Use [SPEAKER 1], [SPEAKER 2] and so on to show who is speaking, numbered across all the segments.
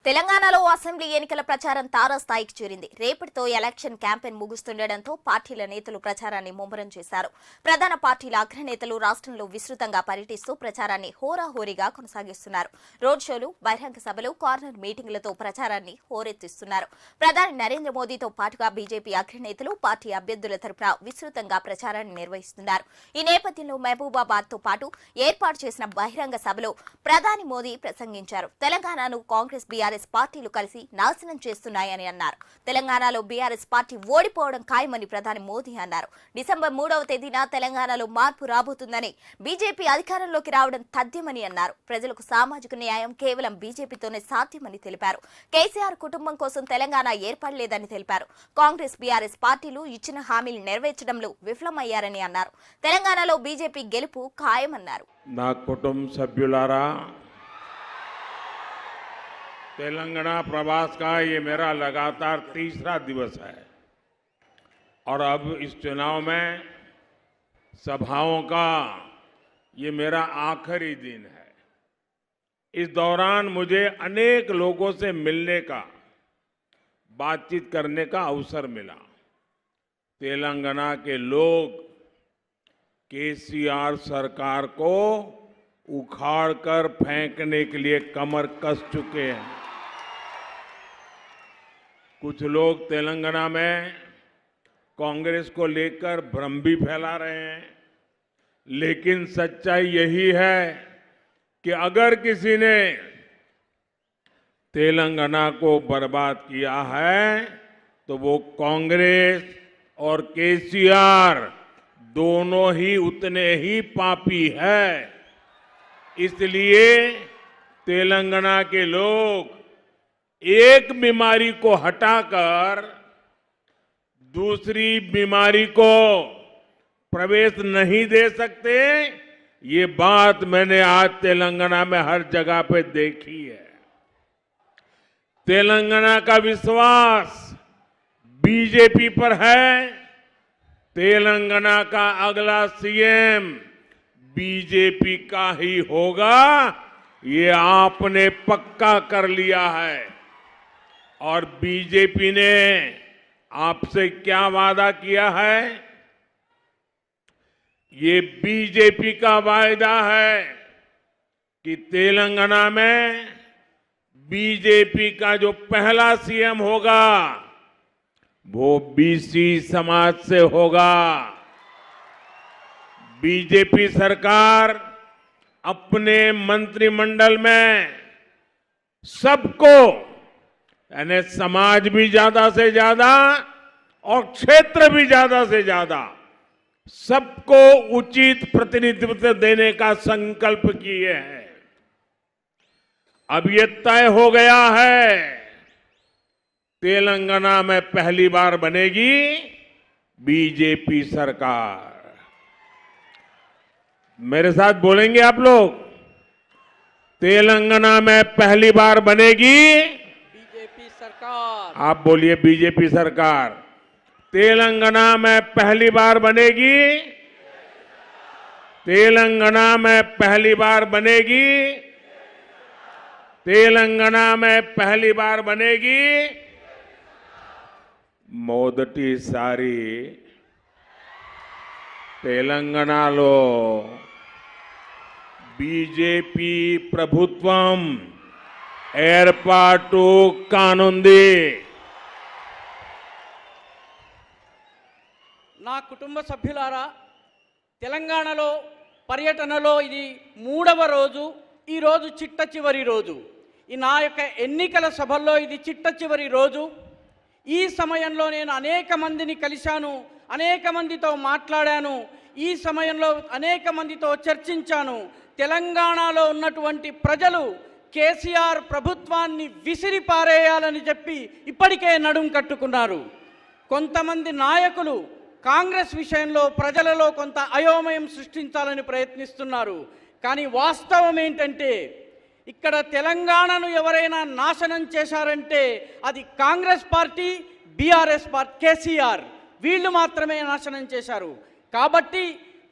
[SPEAKER 1] తెలంగాణలో అసెంబ్లీ ఎన్నికల ప్రచారం తారాస్థాయికి చేరింది. రేపటితో ఎలక్షన్ క్యాంపెయిన్ ముగుస్తుండటంతో పార్టీల నేతలు ప్రచారాన్ని ముమ్మరం చేశారు. ప్రధాన పార్టీల అగ్రనేతలు రాష్ట్రంలో విస్తృతంగా పర్యటిస్తూ ప్రచారాన్ని హోరాహోరీగా కొనసాగిస్తున్నారు. రోడ్ షోలు, బహిరంగ సభలు, కార్నర్ మీటింగులతో ప్రచారాన్ని హోరెత్తిస్తున్నారు. ప్రధాని నరేంద్ర మోదీతో పాటుగా బీజేపీ అగ్రనేతలు పార్టీ అభ్యర్థుల తరపున విస్తృతంగా ప్రచారాన్ని నిర్వహిస్తున్నారు. ఈ నేపథ్యంలో మహబూబాబాద్ తో పాటు ఏర్పాటు చేసిన బహిరంగ సభలో ప్రధాని మోదీ ప్రసంగించారు. తెలంగాణను కాంగ్రెస్ బీఆర్ఎస్ పార్టీలు కలిసి నాశనం చేస్తున్నాయని అన్నారు. తెలంగాణలో బీఆర్ఎస్ పార్టీ ఓడిపోవడం ఖాయమని ప్రధాని మోదీ అన్నారు. డిసెంబర్ 3వ తేదీన తెలంగాణలో మార్పు రాబోతుందని, బీజేపీ అధికారంలోకి రావడం తథ్యమని అన్నారు. ప్రజలకు సామాజిక న్యాయం కేవలం బీజేపీతోనే సాధ్యమని తెలిపారు. కేసీఆర్ కుటుంబం కోసం తెలంగాణ ఏర్పడలేదని తెలిపారు. కాంగ్రెస్ బీఆర్ఎస్ పార్టీలు ఇచ్చిన హామీలు నెరవేర్చడంలో విఫలమయ్యారని అన్నారు. తెలంగాణలో బీజేపీ గెలుపు ఖాయమన్నారు.
[SPEAKER 2] నా కుటుంబ సభ్యులారా, तेलंगाना प्रवास का ये मेरा लगातार तीसरा दिवस है और अब इस चुनाव में सभाओं का ये मेरा आखिरी दिन है। इस दौरान मुझे अनेक लोगों से मिलने का, बातचीत करने का अवसर मिला। तेलंगाना के लोग केसीआर सरकार को उखाड़कर फेंकने के लिए कमर कस चुके हैं। कुछ लोग तेलंगाना में कांग्रेस को लेकर भ्रम भी फैला रहे हैं, लेकिन सच्चाई यही है कि अगर किसी ने तेलंगाना को बर्बाद किया है तो वो कांग्रेस और केसीआर दोनों ही उतने ही पापी है। इसलिए तेलंगाना के लोग एक बीमारी को हटाकर दूसरी बीमारी को प्रवेश नहीं दे सकते। ये बात मैंने आज तेलंगाना में हर जगह पे देखी है। तेलंगाना का विश्वास बीजेपी पर है। तेलंगाना का अगला सीएम बीजेपी का ही होगा, ये आपने पक्का कर लिया है। और बीजेपी ने आपसे क्या वादा किया है? ये बीजेपी का वायदा है कि तेलंगाना में बीजेपी का जो पहला सीएम होगा वो बीसी समाज से होगा। बीजेपी सरकार अपने मंत्रिमंडल में सबको, यानी समाज भी ज्यादा से ज्यादा और क्षेत्र भी ज्यादा से ज्यादा, सबको उचित प्रतिनिधित्व देने का संकल्प किए हैं। अब ये तय हो गया है, तेलंगाना में पहली बार बनेगी बीजेपी सरकार। मेरे साथ बोलेंगे आप लोग? तेलंगाना में पहली बार बनेगी
[SPEAKER 3] बीजेपी सरकार।
[SPEAKER 2] आप बोलिए बीजेपी सरकार। तेलंगाना में पहली बार बनेगी, तेलंगाना में पहली बार बनेगी, तेलंगाना में पहली बार बनेगी। మొదటిసారి తెలంగాణలో బీజేపీ ప్రభుత్వం ఏర్పాటు కానుంది.
[SPEAKER 3] నా కుటుంబ సభ్యులారా, తెలంగాణలో పర్యటనలో ఇది 3వ రోజు. ఈ రోజు చిట్ట చివరి రోజు. ఈ నా యొక్క ఎన్నికల సభల్లో ఇది చిట్ట చివరి రోజు. ఈ సమయంలో నేను అనేక మందిని కలిశాను, అనేక మందితో మాట్లాడాను, ఈ సమయంలో అనేక మందితో చర్చించాను. తెలంగాణలో ఉన్నటువంటి ప్రజలు కేసీఆర్ ప్రభుత్వాన్ని విసిరిపారేయాలని చెప్పి ఇప్పటికే నడుం కట్టుకున్నారు. కొంతమంది నాయకులు కాంగ్రెస్ విషయంలో ప్రజలలో కొంత అయోమయం సృష్టించాలని ప్రయత్నిస్తున్నారు. కానీ వాస్తవం ఏంటంటే, ఇక్కడ తెలంగాణను ఎవరైనా నాశనం చేశారంటే అది Congress party, BRS party, KCR వీళ్ళు మాత్రమే నాశనం చేశారు. కాబట్టి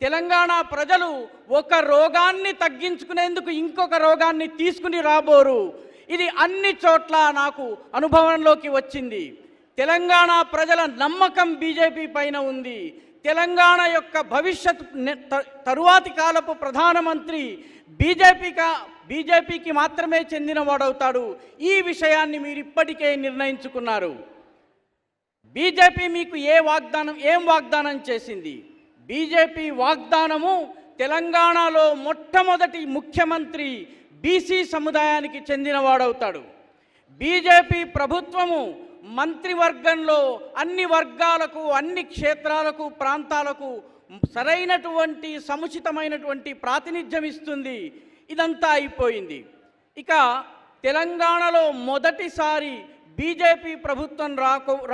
[SPEAKER 3] తెలంగాణ ప్రజలు ఒక రోగాన్ని తగ్గించుకునేందుకు ఇంకొక రోగాన్ని తీసుకుని రాబోరు. ఇది అన్ని చోట్ల నాకు అనుభవంలోకి వచ్చింది. తెలంగాణ ప్రజల నమ్మకం బీజేపీ పైన ఉంది. తెలంగాణ యొక్క భవిష్యత్ తరువాతి కాలపు ప్రధానమంత్రి బీజేపీకి మాత్రమే చెందినవాడవుతాడు. ఈ విషయాన్ని మీరు ఇప్పటికే నిర్ణయించుకున్నారు. బీజేపీ మీకు ఏం వాగ్దానం చేసింది? బీజేపీ వాగ్దానము తెలంగాణలో మొట్టమొదటి ముఖ్యమంత్రి బీసీ సముదాయానికి చెందినవాడవుతాడు. బీజేపీ ప్రభుత్వము మంత్రివర్గంలో అన్ని వర్గాలకు, అన్ని క్షేత్రాలకు, ప్రాంతాలకు సరైనటువంటి సముచితమైనటువంటి ప్రాతినిధ్యం ఇస్తుంది. ఇదంతా అయిపోయింది. ఇక తెలంగాణలో మొదటిసారి బీజేపీ ప్రభుత్వం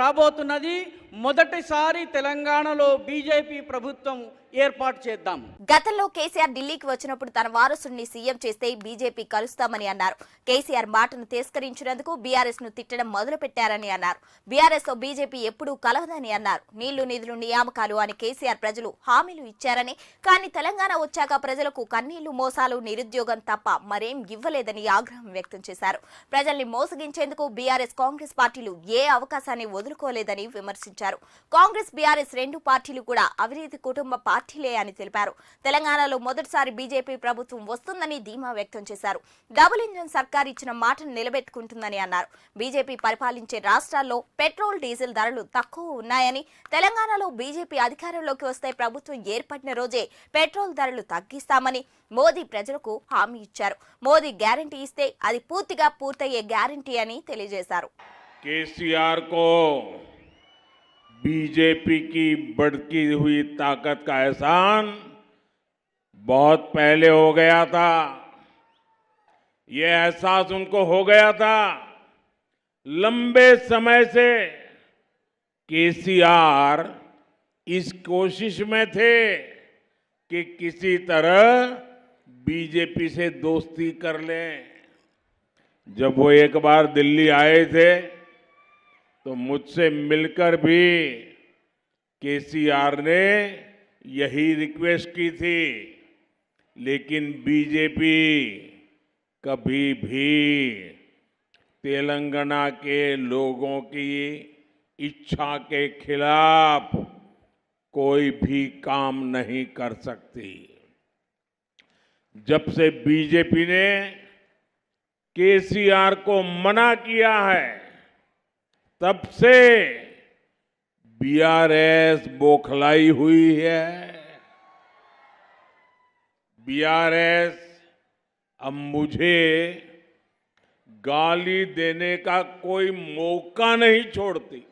[SPEAKER 3] రాబోతున్నది. మొదటిసారి తెలంగాణలో బీజేపీ ప్రభుత్వం ఏర్పాటు చేద్దాం.
[SPEAKER 1] గతంలో కేసీఆర్ ఢిల్లీకి వచ్చినప్పుడు తన వారసుడిని సీఎం చేస్తే బీజేపీ కలుస్తామని అన్నారు. కేసీఆర్ మాటను తిరస్కరించినందుకు బీఆర్ఎస్ ను తిట్టడం మొదలు పెట్టారని అన్నారు. బీఆర్ఎస్ తో బీజేపీ ఎప్పుడూ కలవదని అన్నారు. నీళ్లు నిధులు నియామకాలు అని కేసీఆర్ ప్రజలు హామీలు ఇచ్చారని, కానీ తెలంగాణ వచ్చాక ప్రజలకు కన్నీళ్లు, మోసాలు, నిరుద్యోగం తప్ప మరేం ఇవ్వలేదని ఆగ్రహం వ్యక్తం చేశారు. ప్రజల్ని మోసగించేందుకు బీఆర్ఎస్, కాంగ్రెస్ పార్టీలు ఏ అవకాశాన్ని వదులుకోలేదని విమర్శించారు. కాంగ్రెస్, బీఆర్ఎస్ రెండు పార్టీలు కూడా అవినీతి కుటుంబ పార్టీలే అని తెలిపారు. తెలంగాణలో మొదటిసారి బీజేపీ ప్రభుత్వం వస్తుందని ధీమా వ్యక్తం చేశారు. డబుల్ ఇంజన్ సర్కార్ ఇచ్చిన మాటను నిలబెట్టుకుంటుందని అన్నారు. బీజేపీ పరిపాలించే రాష్ట్రాల్లో పెట్రోల్, డీజిల్ ధరలు తక్కువ ఉన్నాయని, తెలంగాణలో బీజేపీ అధికారంలోకి వస్తే ప్రభుత్వం ఏర్పడిన రోజే పెట్రోల్ ధరలు తగ్గిస్తామని మోదీ ప్రజలకు హామీ ఇచ్చారు. మోదీ గ్యారంటీ ఇస్తే అది పూర్తయ్యే గ్యారంటీ అని తెలియజేశారు.
[SPEAKER 2] केसीआर को बीजेपी की बढ़ती हुई ताकत का एहसान बहुत पहले हो गया था। ये एहसास उनको हो गया था। लंबे समय से केसीआर इस कोशिश में थे कि किसी तरह बीजेपी से दोस्ती कर लें। जब वो एक बार दिल्ली आए थे तो मुझसे मिलकर भी केसीआर ने यही रिक्वेस्ट की थी, लेकिन बीजेपी कभी भी तेलंगाना के लोगों की इच्छा के खिलाफ कोई भी काम नहीं कर सकती। जब से बीजेपी ने केसीआर को मना किया है, तब से बीआरएस बौखलाई हुई है। बीआरएस अब मुझे गाली देने का कोई मौका नहीं छोड़ती।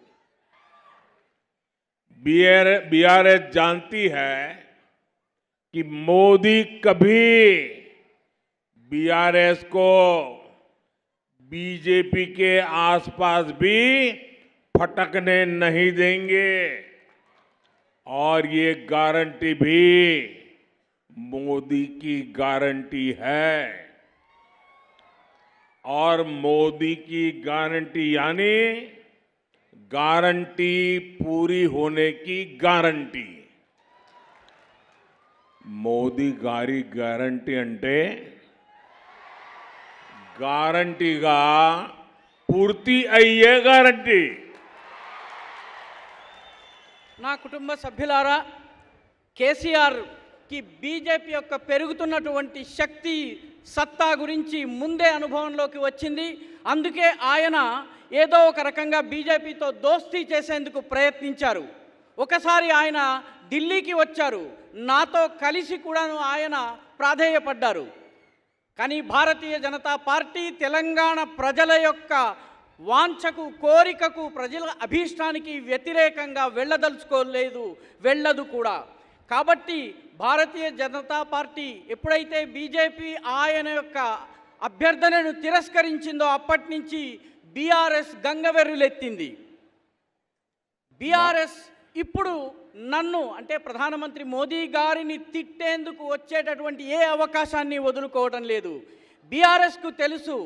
[SPEAKER 2] बीआरएस जानती है कि मोदी कभी बीआरएस को बीजेपी के आसपास भी फटकने नहीं देंगे, और ये गारंटी भी मोदी की गारंटी है। और मोदी की गारंटी यानी गारंटी पूरी होने की गारंटी। मोदी गारी गारंटी अंटे గ్యారంటీగా పూర్తి అయ్యే గ్యారంటీ.
[SPEAKER 3] నా కుటుంబ సభ్యులారా, కేసీఆర్కి బీజేపీ యొక్క పెరుగుతున్నటువంటి శక్తి, సత్తా గురించి ముందే అనుభవంలోకి వచ్చింది. అందుకే ఆయన ఏదో ఒక రకంగా బీజేపీతో దోస్తీ చేసేందుకు ప్రయత్నించారు. ఒకసారి ఆయన ఢిల్లీకి వచ్చారు, నాతో కలిసి కూడా ఆయన ప్రాధేయపడ్డారు. కానీ భారతీయ జనతా పార్టీ తెలంగాణ ప్రజల యొక్క వాంఛకు, కోరికకు, ప్రజల అభీష్టానికి వ్యతిరేకంగా వెళ్ళదలుచుకోలేదు, వెళ్ళదు కూడా. కాబట్టి భారతీయ జనతా పార్టీ ఎప్పుడైతే బీజేపీ ఆయన యొక్క అభ్యర్థనను తిరస్కరించిందో అప్పటి నుంచి బీఆర్ఎస్ గంగవెర్రులెత్తింది. బీఆర్ఎస్ ఇప్పుడు నన్ను అంటే ప్రధానమంత్రి మోదీ గారిని తిట్టేందుకు వచ్చేటటువంటి ఏ అవకాశాన్ని వదులుకోవడం లేదు. బీఆర్ఎస్కు తెలుసు,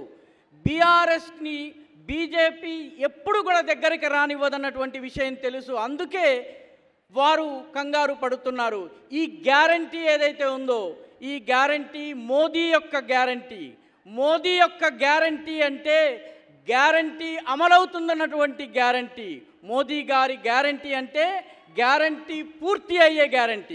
[SPEAKER 3] బీఆర్ఎస్ని బీజేపీ ఎప్పుడు కూడా దగ్గరికి రానివ్వదన్నటువంటి విషయం తెలుసు. అందుకే వారు కంగారు పడుతున్నారు. ఈ గ్యారంటీ ఏదైతే ఉందో, ఈ గ్యారంటీ మోదీ యొక్క గ్యారంటీ. మోదీ యొక్క గ్యారంటీ అంటే గ్యారంటీ అమలవుతుందన్నటువంటి గ్యారంటీ. మోదీ గారి గ్యారంటీ అంటే గ్యారంటీ పూర్తి అయ్యే గ్యారంటీ.